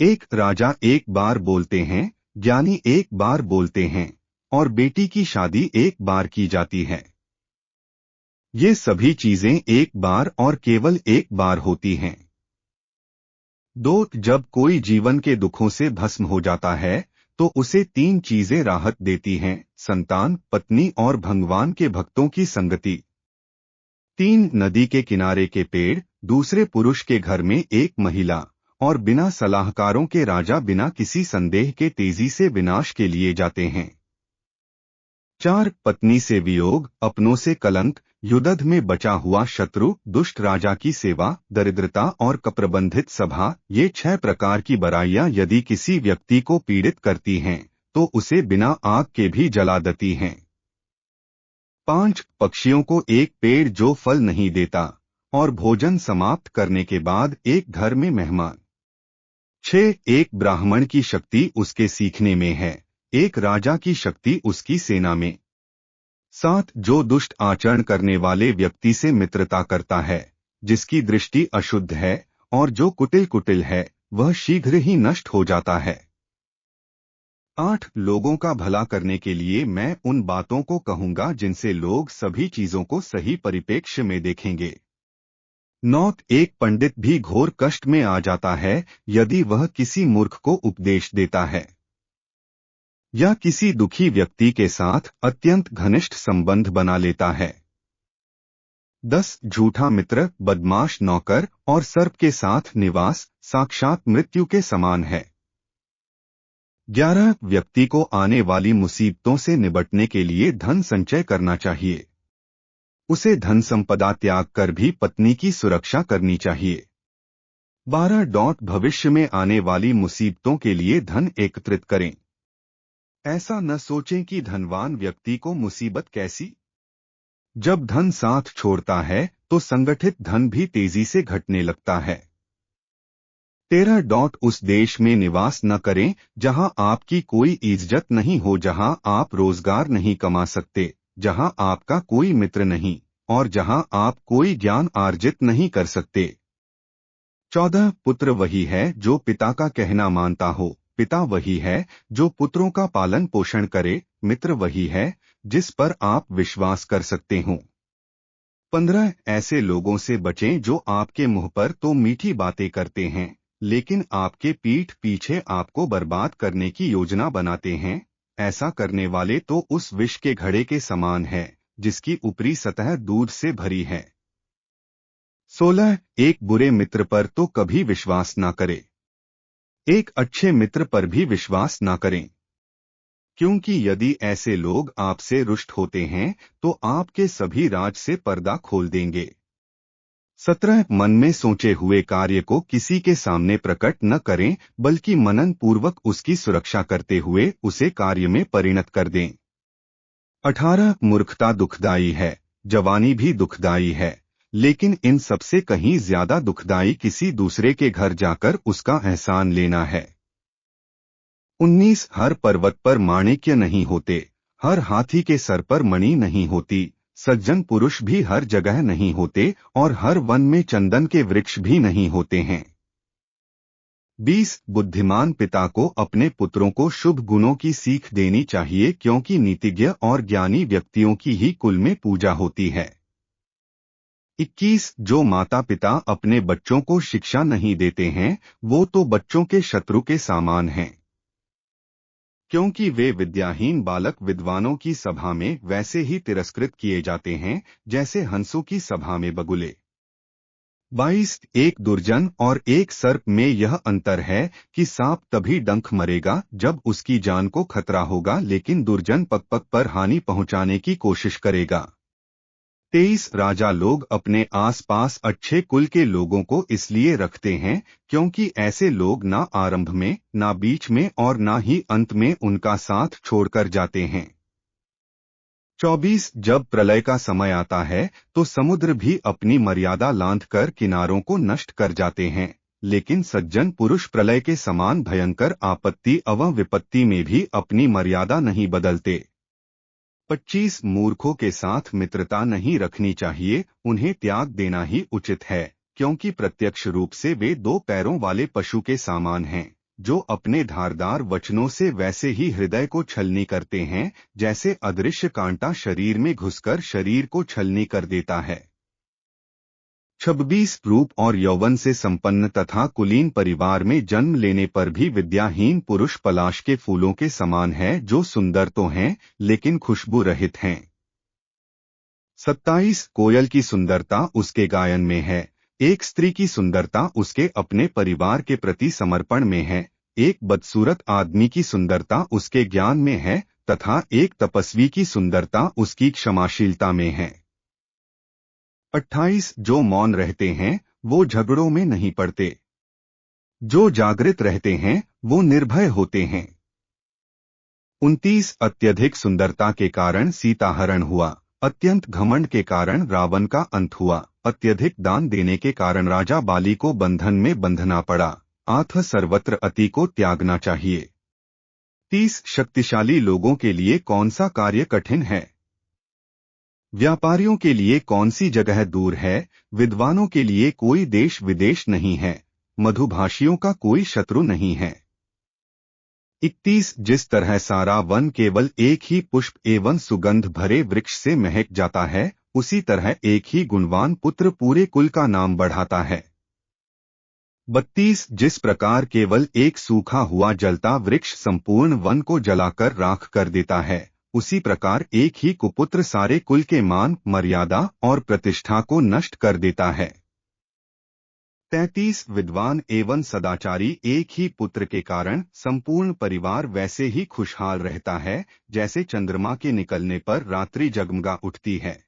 एक राजा एक बार बोलते हैं, ज्ञानी एक बार बोलते हैं, और बेटी की शादी एक बार की जाती है। ये सभी चीजें एक बार और केवल एक बार होती हैं। दो, जब कोई जीवन के दुखों से भस्म हो जाता है तो उसे तीन चीजें राहत देती हैं: संतान, पत्नी और भगवान के भक्तों की संगति। तीन, नदी के किनारे के पेड़, दूसरे पुरुष के घर में एक महिला, और बिना सलाहकारों के राजा बिना किसी संदेह के तेजी से विनाश के लिए जाते हैं। चार, पत्नी से वियोग, अपनों से कलंक, युद्ध में बचा हुआ शत्रु, दुष्ट राजा की सेवा, दरिद्रता और कप्रबंधित सभा। ये 6 प्रकार की बुराइयां यदि किसी व्यक्ति को पीड़ित करती हैं तो उसे बिना आग के भी जला देती हैं। 5, पक्षियों को एक पेड़ जो फल नहीं देता और भोजन समाप्त करने के बाद एक घर में मेहमान। 6, एक ब्राह्मण की शक्ति उसके सीखने में है, एक राजा की शक्ति उसकी सेना में। 7, जो दुष्ट आचरण करने वाले व्यक्ति से मित्रता करता है, जिसकी दृष्टि अशुद्ध है और जो कुटिल है, वह शीघ्र ही नष्ट हो जाता है। 8, लोगों का भला करने के लिए मैं उन बातों को कहूंगा जिनसे लोग सभी चीजों को सही परिप्रेक्ष्य में देखेंगे। 9, एक पंडित भी घोर कष्ट में आ जाता है यदि वह किसी मूर्ख को उपदेश देता है या किसी दुखी व्यक्ति के साथ अत्यंत घनिष्ठ संबंध बना लेता है। 10, झूठा मित्र, बदमाश नौकर और सर्प के साथ निवास साक्षात मृत्यु के समान है। 11, व्यक्ति को आने वाली मुसीबतों से निपटने के लिए धन संचय करना चाहिए। उसे धन संपदा त्याग कर भी पत्नी की सुरक्षा करनी चाहिए। 12, भविष्य में आने वाली मुसीबतों के लिए धन एकत्रित करें। ऐसा न सोचें कि धनवान व्यक्ति को मुसीबत कैसी। जब धन साथ छोड़ता है तो संगठित धन भी तेजी से घटने लगता है। 13, उस देश में निवास न करें जहां आपकी कोई इज्जत नहीं हो, जहां आप रोजगार नहीं कमा सकते, जहां आपका कोई मित्र नहीं और जहां आप कोई ज्ञान अर्जित नहीं कर सकते। 14, पुत्र वही है जो पिता का कहना मानता हो, पिता वही है जो पुत्रों का पालन पोषण करे, मित्र वही है जिस पर आप विश्वास कर सकते हो। 15, ऐसे लोगों से बचें जो आपके मुंह पर तो मीठी बातें करते हैं लेकिन आपके पीठ पीछे आपको बर्बाद करने की योजना बनाते हैं। ऐसा करने वाले तो उस विष के घड़े के समान है जिसकी ऊपरी सतह दूध से भरी है। 16, एक बुरे मित्र पर तो कभी विश्वास ना करें, एक अच्छे मित्र पर भी विश्वास ना करें, क्योंकि यदि ऐसे लोग आपसे रुष्ट होते हैं तो आपके सभी राज से पर्दा खोल देंगे। 17, मन में सोचे हुए कार्य को किसी के सामने प्रकट न करें बल्कि मनन पूर्वक उसकी सुरक्षा करते हुए उसे कार्य में परिणत कर दें। 18, मूर्खता दुखदायी है, जवानी भी दुखदायी है, लेकिन इन सबसे कहीं ज्यादा दुखदायी किसी दूसरे के घर जाकर उसका एहसान लेना है। 19, हर पर्वत पर माणिक्य नहीं होते, हर हाथी के सर पर मणि नहीं होती, सज्जन पुरुष भी हर जगह नहीं होते और हर वन में चंदन के वृक्ष भी नहीं होते हैं। 20, बुद्धिमान पिता को अपने पुत्रों को शुभ गुणों की सीख देनी चाहिए क्योंकि नीतिज्ञ और ज्ञानी व्यक्तियों की ही कुल में पूजा होती है। 21, जो माता पिता अपने बच्चों को शिक्षा नहीं देते हैं वो तो बच्चों के शत्रु के समान हैं, क्योंकि वे विद्याहीन बालक विद्वानों की सभा में वैसे ही तिरस्कृत किए जाते हैं जैसे हंसों की सभा में बगुले। 22, एक दुर्जन और एक सर्प में यह अंतर है कि सांप तभी डंक मरेगा जब उसकी जान को खतरा होगा, लेकिन दुर्जन पग पग पर हानि पहुंचाने की कोशिश करेगा। 23, राजा लोग अपने आसपास अच्छे कुल के लोगों को इसलिए रखते हैं क्योंकि ऐसे लोग ना आरंभ में, ना बीच में और ना ही अंत में उनका साथ छोड़कर जाते हैं। 24, जब प्रलय का समय आता है तो समुद्र भी अपनी मर्यादा लांघकर किनारों को नष्ट कर जाते हैं, लेकिन सज्जन पुरुष प्रलय के समान भयंकर आपत्ति अव विपत्ति में भी अपनी मर्यादा नहीं बदलते। 25, मूर्खों के साथ मित्रता नहीं रखनी चाहिए, उन्हें त्याग देना ही उचित है, क्योंकि प्रत्यक्ष रूप से वे 2 पैरों वाले पशु के समान हैं, जो अपने धारदार वचनों से वैसे ही हृदय को छलनी करते हैं जैसे अदृश्य कांटा शरीर में घुसकर शरीर को छलनी कर देता है। 26 रूप और यौवन से संपन्न तथा कुलीन परिवार में जन्म लेने पर भी विद्याहीन पुरुष पलाश के फूलों के समान है, जो सुंदर तो हैं लेकिन खुशबू रहित हैं। 27 कोयल की सुंदरता उसके गायन में है, एक स्त्री की सुंदरता उसके अपने परिवार के प्रति समर्पण में है, एक बदसूरत आदमी की सुंदरता उसके ज्ञान में है तथा एक तपस्वी की सुंदरता उसकी क्षमाशीलता में है। 28 जो मौन रहते हैं वो झगड़ों में नहीं पड़ते, जो जागृत रहते हैं वो निर्भय होते हैं। 29 अत्यधिक सुंदरता के कारण सीता हरण हुआ, अत्यंत घमंड के कारण रावण का अंत हुआ, अत्यधिक दान देने के कारण राजा बाली को बंधन में बंधना पड़ा, अतः सर्वत्र अति को त्यागना चाहिए। 30 शक्तिशाली लोगों के लिए कौन सा कार्य कठिन है? व्यापारियों के लिए कौन सी जगह दूर है? विद्वानों के लिए कोई देश विदेश नहीं है, मधुभाषियों का कोई शत्रु नहीं है। 31 जिस तरह सारा वन केवल एक ही पुष्प एवं सुगंध भरे वृक्ष से महक जाता है, उसी तरह एक ही गुणवान पुत्र पूरे कुल का नाम बढ़ाता है। 32 जिस प्रकार केवल एक सूखा हुआ जलता वृक्ष संपूर्ण वन को जलाकर राख कर देता है, उसी प्रकार एक ही कुपुत्र सारे कुल के मान, मर्यादा और प्रतिष्ठा को नष्ट कर देता है। 33 विद्वान एवं सदाचारी एक ही पुत्र के कारण संपूर्ण परिवार वैसे ही खुशहाल रहता है जैसे चंद्रमा के निकलने पर रात्रि जगमगा उठती है।